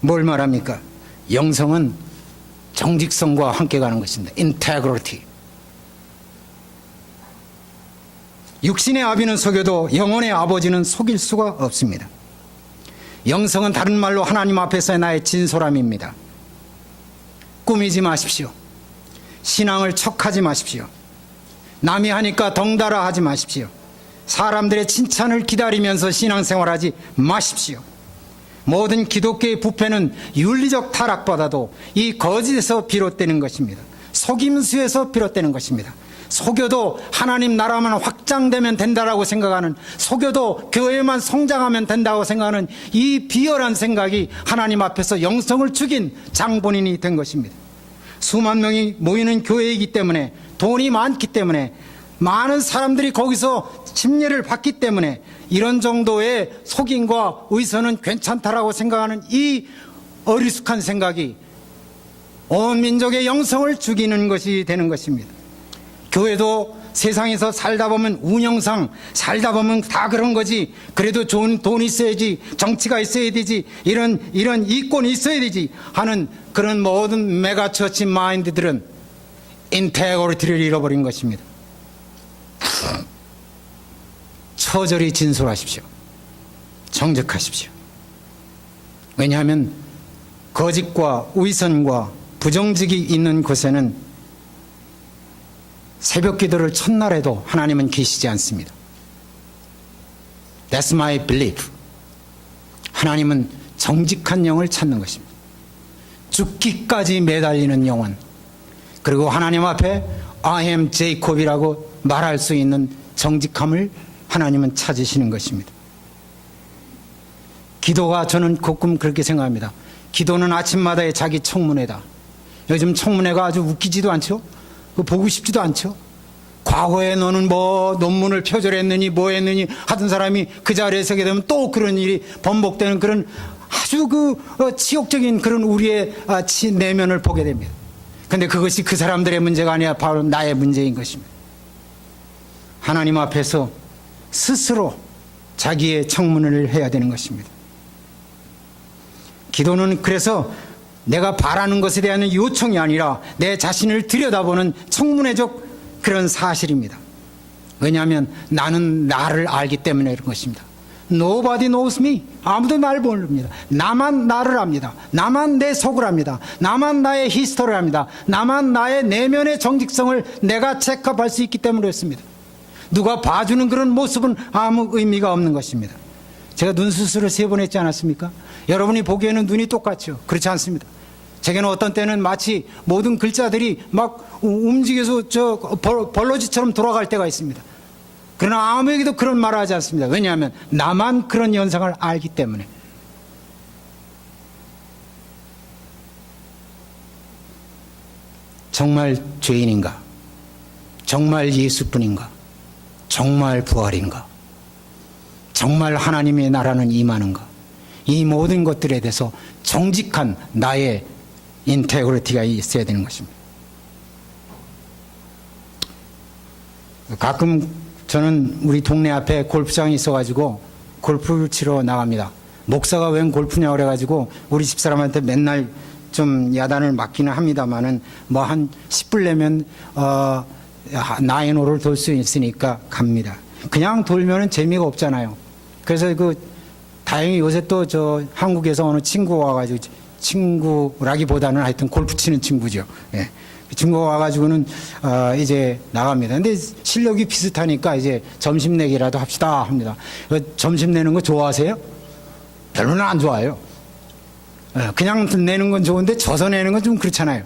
[SPEAKER 1] 뭘 말합니까? 영성은 정직성과 함께 가는 것입니다. Integrity. 육신의 아비는 속여도 영혼의 아버지는 속일 수가 없습니다. 영성은 다른 말로 하나님 앞에서의 나의 진솔함입니다. 꾸미지 마십시오. 신앙을 척하지 마십시오. 남이 하니까 덩달아 하지 마십시오. 사람들의 칭찬을 기다리면서 신앙생활하지 마십시오. 모든 기독교의 부패는 윤리적 타락보다도 이 거짓에서 비롯되는 것입니다. 속임수에서 비롯되는 것입니다. 속여도 하나님 나라만 확장되면 된다라고 생각하는, 속여도 교회만 성장하면 된다고 생각하는 이 비열한 생각이 하나님 앞에서 영성을 죽인 장본인이 된 것입니다. 수만 명이 모이는 교회이기 때문에, 돈이 많기 때문에, 많은 사람들이 거기서 침례를 받기 때문에 이런 정도의 속임과 의선은 괜찮다라고 생각하는 이 어리숙한 생각이 온 민족의 영성을 죽이는 것이 되는 것입니다. 교회도 세상에서 살다 보면 운영상 살다 보면 다 그런 거지. 그래도 좋은 돈이 있어야지, 정치가 있어야 되지, 이런 이권이 있어야 되지 하는 그런 모든 메가처치 마인드들은 인테그리티를 잃어버린 것입니다. 처절히 진솔하십시오. 정직하십시오. 왜냐하면 거짓과 위선과 부정직이 있는 곳에는 새벽 기도를 첫날에도 하나님은 계시지 않습니다. That's my belief. 하나님은 정직한 영을 찾는 것입니다. 죽기까지 매달리는 영혼, 그리고 하나님 앞에 I am Jacob이라고 말할 수 있는 정직함을 하나님은 찾으시는 것입니다. 기도가, 저는 가끔 그렇게 생각합니다. 기도는 아침마다의 자기 청문회다. 요즘 청문회가 아주 웃기지도 않죠? 보고 싶지도 않죠? 과거에 너는 뭐 논문을 표절했느니 뭐 했느니 하던 사람이 그 자리에 서게 되면 또 그런 일이 번복되는 그런 아주 치욕적인 그런 우리의 내면을 보게 됩니다. 그런데 그것이 그 사람들의 문제가 아니라 바로 나의 문제인 것입니다. 하나님 앞에서 스스로 자기의 청문회를 해야 되는 것입니다. 기도는 그래서 내가 바라는 것에 대한 요청이 아니라 내 자신을 들여다보는 청문회적 그런 사실입니다. 왜냐하면 나는 나를 알기 때문에 그런 것입니다. Nobody knows me. 아무도 나를 모릅니다. 나만 나를 압니다. 나만 내 속을 압니다. 나만 나의 히스토리를 압니다. 나만 나의 내면의 정직성을 내가 체크할 수 있기 때문에 그렇습니다. 누가 봐주는 그런 모습은 아무 의미가 없는 것입니다. 제가 눈 수술을 3번 했지 않았습니까? 여러분이 보기에는 눈이 똑같죠. 그렇지 않습니다. 제게는 어떤 때는 마치 모든 글자들이 막 움직여서 벌러지처럼 돌아갈 때가 있습니다. 그러나 아무에게도 그런 말을 하지 않습니다. 왜냐하면 나만 그런 현상을 알기 때문에. 정말 죄인인가? 정말 예수뿐인가? 정말 부활인가? 정말 하나님의 나라는 임하는가? 이 모든 것들에 대해서 정직한 나의 인테그리티가 있어야 되는 것입니다. 가끔 저는 우리 동네 앞에 골프장이 있어가지고 골프를 치러 나갑니다. 목사가 웬 골프냐고 그래가지고 우리 집사람한테 맨날 좀 야단을 맞기는 합니다만은 뭐 한 10불 내면 나인홀을 돌 수 있으니까 갑니다. 그냥 돌면은 재미가 없잖아요. 그래서 다행히 요새 또 한국에서 어느 친구가 와가지고, 친구라기보다는 하여튼 골프 치는 친구죠. 예. 친구가 와가지고는 이제 나갑니다. 근데 실력이 비슷하니까 이제 점심 내기라도 합시다 합니다. 점심 내는 거 좋아하세요? 별로는 안 좋아해요. 그냥 내는 건 좋은데 져서 내는 건 좀 그렇잖아요.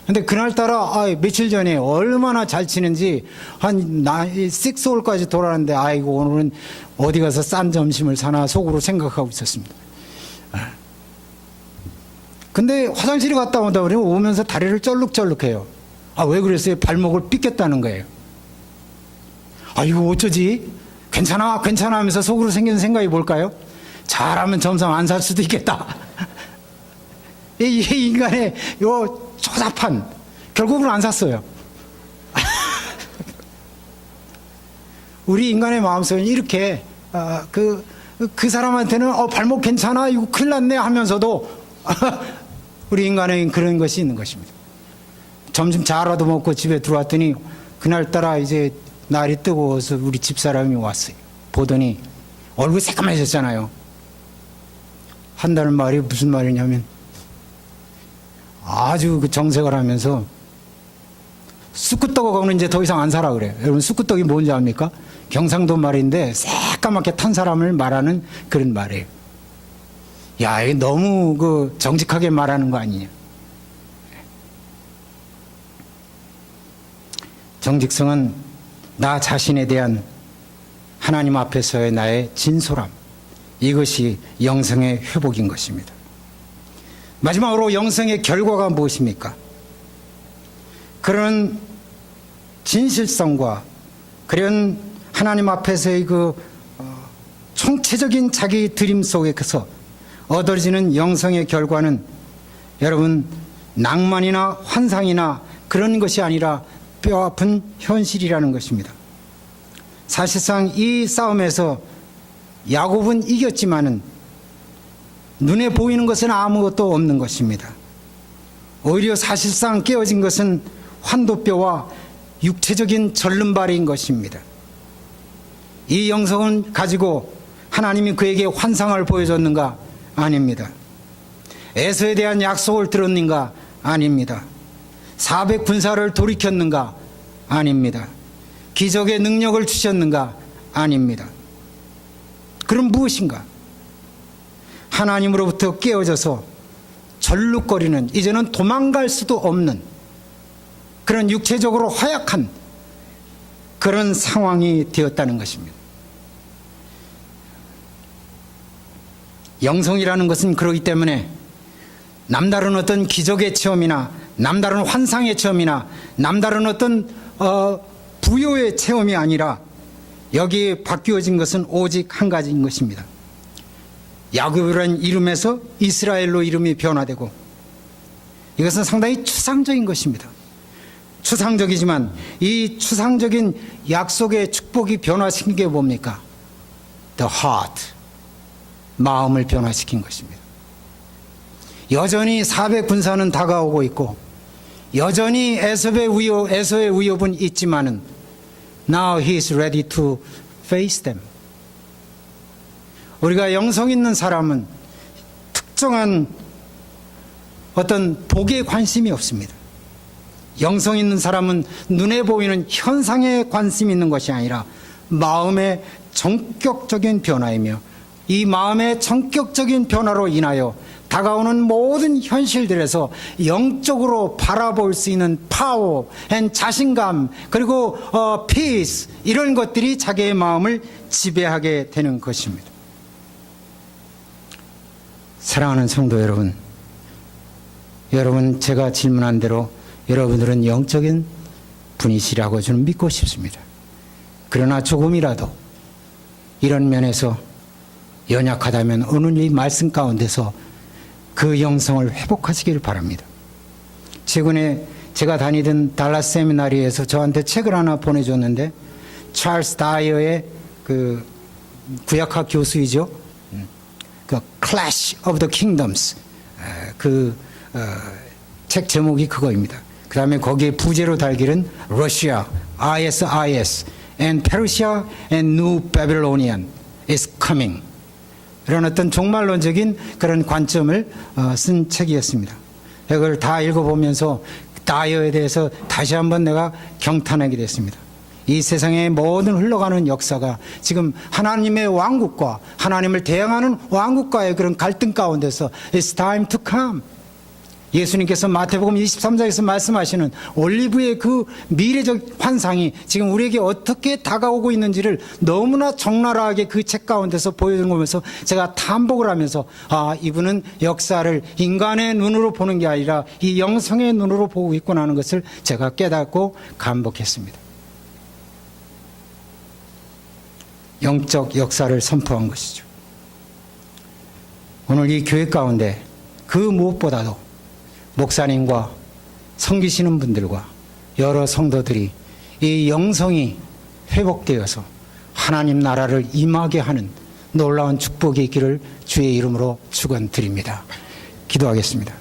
[SPEAKER 1] 근데 그날따라 며칠 전에 얼마나 잘 치는지 한 6홀까지 돌아왔는데 아이고 오늘은 어디 가서 싼 점심을 사나 속으로 생각하고 있었습니다. 근데 화장실에 갔다 온다 그러면 오면서 다리를 쩔룩쩔룩해요. 왜 그랬어요? 발목을 삐꼈다는 거예요. 이거 어쩌지? 괜찮아 하면서 속으로 생기는 생각이 뭘까요? 잘하면 점점 안 살 수도 있겠다. 이 인간의 요 조잡한, 결국은 안 샀어요. 우리 인간의 마음속에 이렇게 그 사람한테는 발목 괜찮아 이거 큰일 났네 하면서도 우리 인간에 그런 것이 있는 것입니다. 점심 잘라도 먹고 집에 들어왔더니 그날따라 이제 날이 뜨거워서 우리 집사람이 왔어요. 보더니 얼굴이 새까매졌잖아요. 한다는 말이 무슨 말이냐면 아주 정색을 하면서 쑥구떡하고는 이제 더 이상 안 살아 그래요. 여러분 쑥구떡이 뭔지 압니까? 경상도 말인데 새까맣게 탄 사람을 말하는 그런 말이에요. 야, 이게 너무 정직하게 말하는 거 아니냐. 정직성은 나 자신에 대한 하나님 앞에서의 나의 진솔함, 이것이 영성의 회복인 것입니다. 마지막으로 영성의 결과가 무엇입니까? 그런 진실성과 그런 하나님 앞에서의 총체적인 자기 드림 속에서 얻어지는 영성의 결과는 여러분 낭만이나 환상이나 그런 것이 아니라 뼈아픈 현실이라는 것입니다. 사실상 이 싸움에서 야곱은 이겼지만은 눈에 보이는 것은 아무것도 없는 것입니다. 오히려 사실상 깨어진 것은 환도뼈와 육체적인 절름발인 것입니다. 이 영성은 가지고 하나님이 그에게 환상을 보여줬는가? 아닙니다. 에서에 대한 약속을 들었는가? 아닙니다. 400 군사를 돌이켰는가? 아닙니다. 기적의 능력을 주셨는가? 아닙니다. 그럼 무엇인가? 하나님으로부터 깨어져서 절룩거리는, 이제는 도망갈 수도 없는 그런 육체적으로 허약한 그런 상황이 되었다는 것입니다. 영성이라는 것은 그렇기 때문에 남다른 어떤 기적의 체험이나 남다른 환상의 체험이나 남다른 어떤 부요의 체험이 아니라 여기에 바뀌어진 것은 오직 한 가지인 것입니다. 야곱이라는 이름에서 이스라엘로 이름이 변화되고, 이것은 상당히 추상적인 것입니다. 추상적이지만 이 추상적인 약속의 축복이 변화시킨 게 뭡니까? The heart, 마음을 변화시킨 것입니다. 여전히 400 군사는 다가오고 있고, 여전히 에서의 위협은 있지만은 now he is ready to face them. 우리가 영성 있는 사람은 특정한 어떤 복에 관심이 없습니다. 영성 있는 사람은 눈에 보이는 현상에 관심이 있는 것이 아니라 마음의 전격적인 변화이며, 이 마음의 전격적인 변화로 인하여 다가오는 모든 현실들에서 영적으로 바라볼 수 있는 파워, 자신감, 그리고 peace, 이런 것들이 자기의 마음을 지배하게 되는 것입니다. 사랑하는 성도 여러분, 제가 질문한 대로 여러분들은 영적인 분이시라고 저는 믿고 싶습니다. 그러나 조금이라도 이런 면에서 연약하다면 오늘 이 말씀 가운데서 그 영성을 회복하시기를 바랍니다. 최근에 제가 다니던 달라스 세미나리에서 저한테 책을 하나 보내줬는데, 찰스 다이어의 그 구약학 교수이죠. 그 Clash of the Kingdoms, 책 제목이 그거입니다. 그 다음에 거기에 부제로 달기는 Russia, ISIS, and Persia and New Babylonian is coming. 이런 어떤 종말론적인 그런 관점을 쓴 책이었습니다. 이걸 다 읽어보면서 다이어에 대해서 다시 한번 내가 경탄하게 됐습니다. 이 세상의 모든 흘러가는 역사가 지금 하나님의 왕국과 하나님을 대항하는 왕국과의 그런 갈등 가운데서 It's time to come. 예수님께서 마태복음 23장에서 말씀하시는 올리브의 그 미래적 환상이 지금 우리에게 어떻게 다가오고 있는지를 너무나 적나라하게 그 책 가운데서 보여주면서 제가 탐복을 하면서, 이분은 역사를 인간의 눈으로 보는 게 아니라 이 영성의 눈으로 보고 있구나 하는 것을 제가 깨닫고 감복했습니다. 영적 역사를 선포한 것이죠. 오늘 이 교회 가운데 그 무엇보다도 목사님과 섬기시는 분들과 여러 성도들이 이 영성이 회복되어서 하나님 나라를 임하게 하는 놀라운 축복이 있기를 주의 이름으로 축원드립니다. 기도하겠습니다.